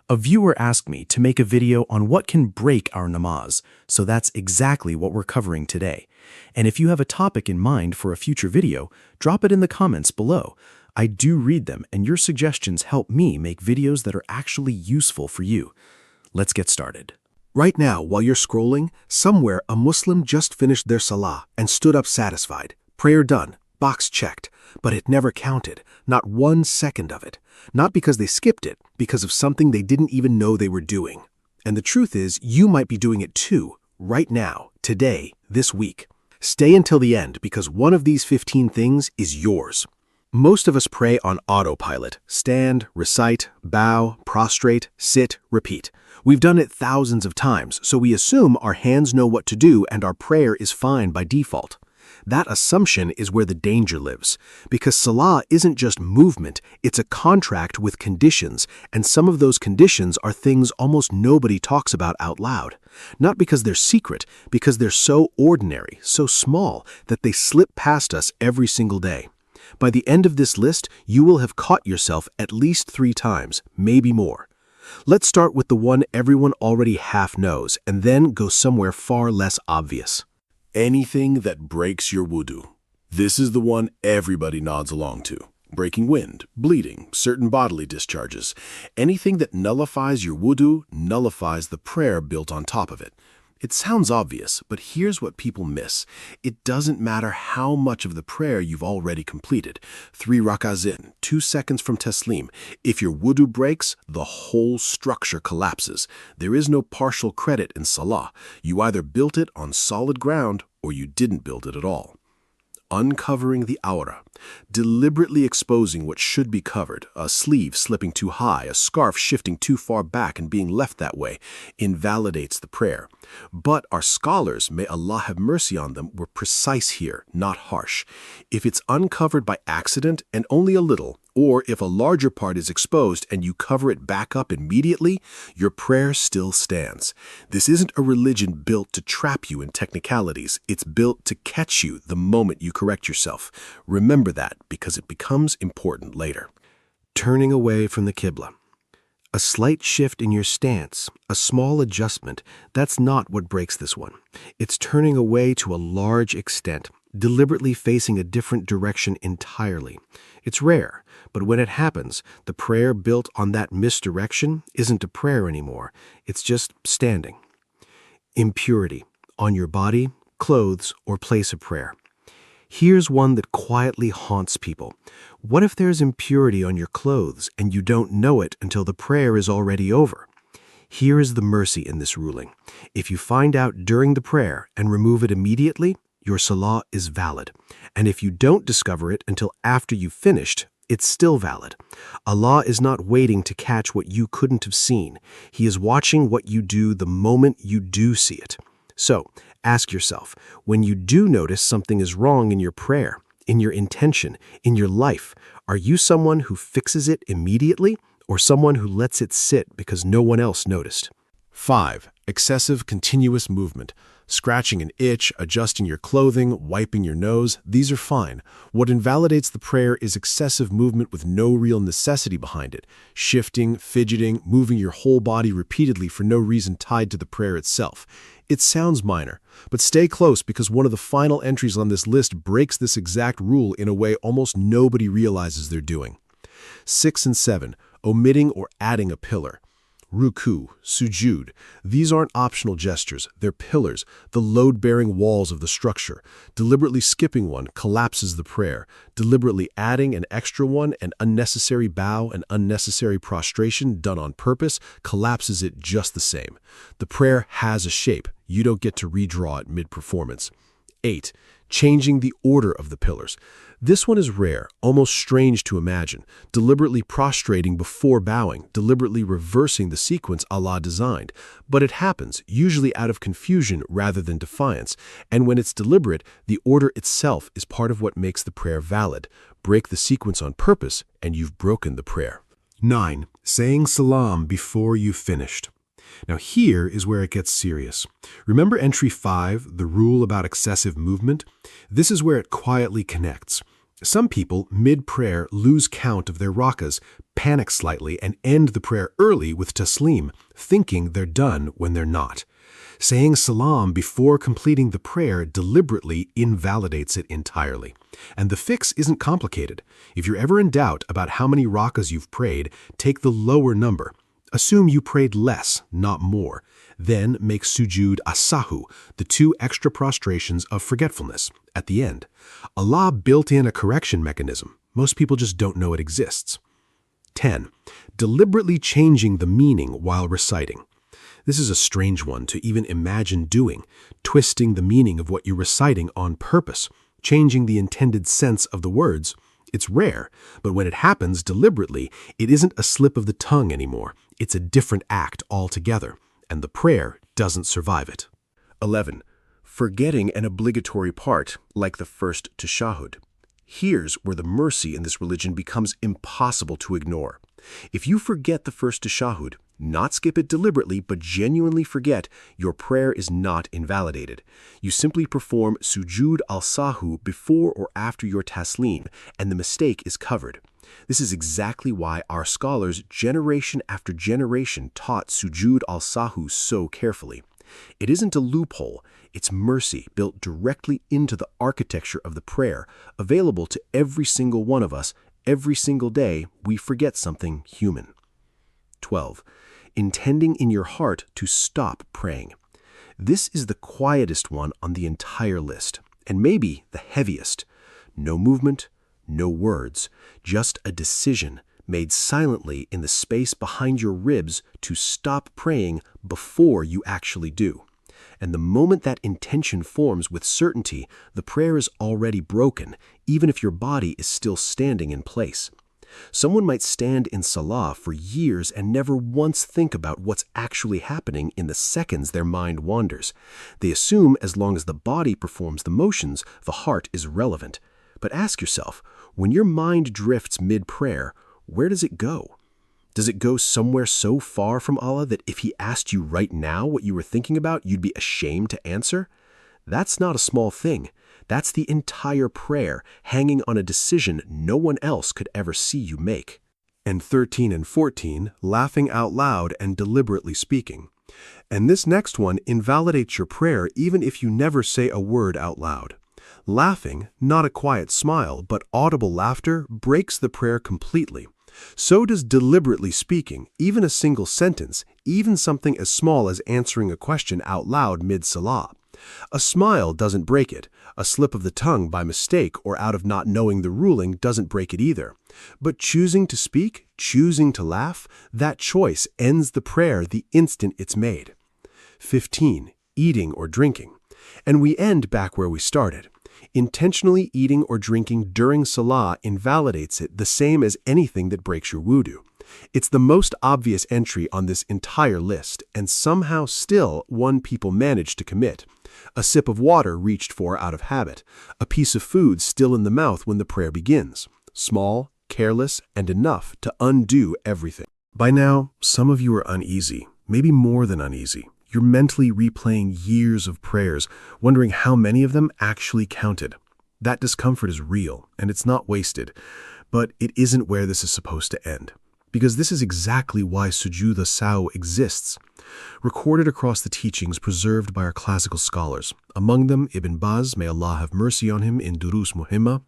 A viewer asked me to make a video on what can break our namaz, so that's exactly what we're covering today. And if you have a topic in mind for a future video, drop it in the comments below. I do read them, and your suggestions help me make videos that are actually useful for you. Let's get started. Right now, while you're scrolling, somewhere a Muslim just finished their Salah and stood up satisfied. Prayer done, box checked, but it never counted, not 1 second of it. Not because they skipped it, because of something they didn't even know they were doing. And the truth is, you might be doing it too, right now, today, this week. Stay until the end, because one of these 15 things is yours. Most of us pray on autopilot. Stand, recite, bow, prostrate, sit, repeat. We've done it thousands of times, so we assume our hands know what to do and our prayer is fine by default. That assumption is where the danger lives, because Salah isn't just movement, it's a contract with conditions, and some of those conditions are things almost nobody talks about out loud. Not because they're secret, because they're so ordinary, so small, that they slip past us every single day. By the end of this list, you will have caught yourself at least 3 times, maybe more. Let's start with the one everyone already half knows, and then go somewhere far less obvious. Anything that breaks your wudu. This is the one everybody nods along to. Breaking wind, bleeding, certain bodily discharges. Anything that nullifies your wudu nullifies the prayer built on top of it. It sounds obvious, but here's what people miss. It doesn't matter how much of the prayer you've already completed. 3 rak'ahs in, 2 seconds from taslim. If your wudu breaks, the whole structure collapses. There is no partial credit in Salah. You either built it on solid ground or you didn't build it at all. Uncovering the awrah, deliberately exposing what should be covered, a sleeve slipping too high, a scarf shifting too far back and being left that way, invalidates the prayer. But our scholars, may Allah have mercy on them, were precise here, not harsh. If it's uncovered by accident and only a little, or if a larger part is exposed and you cover it back up immediately, your prayer still stands. This isn't a religion built to trap you in technicalities. It's built to catch you the moment you correct yourself. Remember that, because it becomes important later. Turning away from the Qibla. A slight shift in your stance, a small adjustment, that's not what breaks this one. It's turning away to a large extent, deliberately facing a different direction entirely. It's rare, but when it happens, the prayer built on that misdirection isn't a prayer anymore. It's just standing. Impurity, on your body, clothes, or place of prayer. Here's one that quietly haunts people. What if there's impurity on your clothes and you don't know it until the prayer is already over? Here is the mercy in this ruling. If you find out during the prayer and remove it immediately, your Salah is valid. And if you don't discover it until after you've finished, it's still valid. Allah is not waiting to catch what you couldn't have seen. He is watching what you do the moment you do see it. So, ask yourself, when you do notice something is wrong in your prayer, in your intention, in your life, are you someone who fixes it immediately or someone who lets it sit because no one else noticed? 5. Excessive continuous movement. Scratching an itch, adjusting your clothing, wiping your nose, these are fine. What invalidates the prayer is excessive movement with no real necessity behind it. Shifting, fidgeting, moving your whole body repeatedly for no reason tied to the prayer itself. It sounds minor, but stay close because one of the final entries on this list breaks this exact rule in a way almost nobody realizes they're doing. 6 and 7. Omitting or adding a pillar. Ruku, sujud, these aren't optional gestures, they're pillars, the load-bearing walls of the structure. Deliberately skipping one collapses the prayer. Deliberately adding an extra one, an unnecessary bow, an unnecessary prostration done on purpose, collapses it just the same. The prayer has a shape. You don't get to redraw it mid-performance. 8. Changing the order of the pillars. This one is rare, almost strange to imagine, deliberately prostrating before bowing, deliberately reversing the sequence Allah designed. But it happens, usually out of confusion rather than defiance, and when it's deliberate, the order itself is part of what makes the prayer valid. Break the sequence on purpose, and you've broken the prayer. 9. Saying salam before you've finished. Now here is where it gets serious. Remember entry 5, the rule about excessive movement? This is where it quietly connects. Some people, mid-prayer, lose count of their rakas, panic slightly, and end the prayer early with taslim, thinking they're done when they're not. Saying salam before completing the prayer deliberately invalidates it entirely. And the fix isn't complicated. If you're ever in doubt about how many rakas you've prayed, take the lower number. Assume you prayed less, not more. Then make sujud as-sahu, the 2 extra prostrations of forgetfulness, at the end. Allah built in a correction mechanism. Most people just don't know it exists. 10. Deliberately changing the meaning while reciting. This is a strange one to even imagine doing, twisting the meaning of what you're reciting on purpose, changing the intended sense of the words. It's rare, but when it happens deliberately, it isn't a slip of the tongue anymore. It's a different act altogether, and the prayer doesn't survive it. 11. Forgetting an obligatory part, like the first tashahhud. Here's where the mercy in this religion becomes impossible to ignore. If you forget the first tashahhud, not skip it deliberately, but genuinely forget, your prayer is not invalidated. You simply perform sujud al-sahu before or after your taslim, and the mistake is covered. This is exactly why our scholars generation after generation taught sujud al-sahu so carefully. It isn't a loophole, it's mercy built directly into the architecture of the prayer, available to every single one of us. Every single day we forget something human. 12. Intending in your heart to stop praying. This is the quietest one on the entire list, and maybe the heaviest. No movement, no words, just a decision made silently in the space behind your ribs to stop praying before you actually do. And the moment that intention forms with certainty, the prayer is already broken, even if your body is still standing in place. Someone might stand in Salah for years and never once think about what's actually happening in the seconds their mind wanders. They assume as long as the body performs the motions, the heart is relevant. But ask yourself, when your mind drifts mid-prayer, where does it go? Does it go somewhere so far from Allah that if He asked you right now what you were thinking about, you'd be ashamed to answer? That's not a small thing. That's the entire prayer hanging on a decision no one else could ever see you make. And 13 and 14, laughing out loud and deliberately speaking. And this next one invalidates your prayer even if you never say a word out loud. Laughing, not a quiet smile, but audible laughter, breaks the prayer completely. So does deliberately speaking, even a single sentence, even something as small as answering a question out loud mid-salah. A smile doesn't break it. A slip of the tongue by mistake or out of not knowing the ruling doesn't break it either. But choosing to speak, choosing to laugh, that choice ends the prayer the instant it's made. 15. Eating or drinking. And we end back where we started. Intentionally eating or drinking during Salah invalidates it the same as anything that breaks your wudu. It's the most obvious entry on this entire list, and somehow still one people manage to commit. A sip of water reached for out of habit. A piece of food still in the mouth when the prayer begins. Small, careless, and enough to undo everything. By now, some of you are uneasy, maybe more than uneasy. You're mentally replaying years of prayers, wondering how many of them actually counted. That discomfort is real, and it's not wasted. But it isn't where this is supposed to end. Because this is exactly why Sujud as-Sahu exists. Recorded across the teachings preserved by our classical scholars, among them Ibn Baz, may Allah have mercy on him, in Durus Muhimma,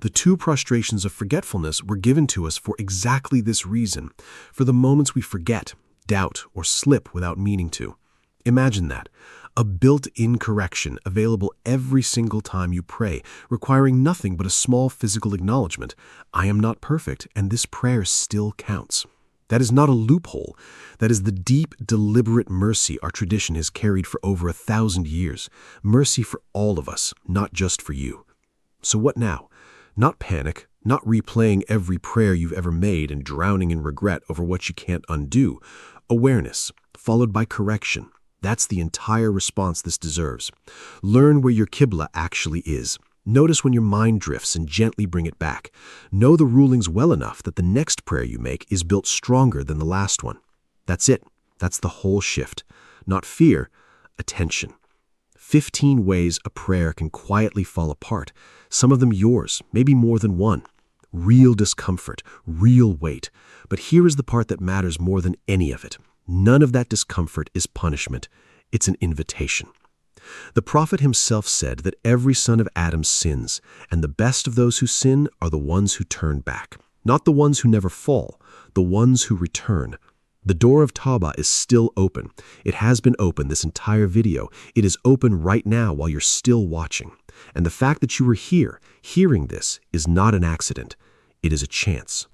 the 2 prostrations of forgetfulness were given to us for exactly this reason, for the moments we forget, doubt, or slip without meaning to. Imagine that, a built-in correction available every single time you pray, requiring nothing but a small physical acknowledgement. I am not perfect, and this prayer still counts. That is not a loophole. That is the deep, deliberate mercy our tradition has carried for over 1,000 years. Mercy for all of us, not just for you. So what now? Not panic, not replaying every prayer you've ever made and drowning in regret over what you can't undo. Awareness, followed by correction. That's the entire response this deserves. Learn where your Qibla actually is. Notice when your mind drifts and gently bring it back. Know the rulings well enough that the next prayer you make is built stronger than the last one. That's it. That's the whole shift. Not fear, attention. 15 ways a prayer can quietly fall apart, some of them yours, maybe more than one. Real discomfort, real weight. But here is the part that matters more than any of it. None of that discomfort is punishment. It's an invitation. The prophet himself said that every son of Adam sins, and the best of those who sin are the ones who turn back. Not the ones who never fall, the ones who return. The door of Tawbah is still open. It has been open this entire video. It is open right now while you're still watching. And the fact that you are here, hearing this, is not an accident. It is a chance.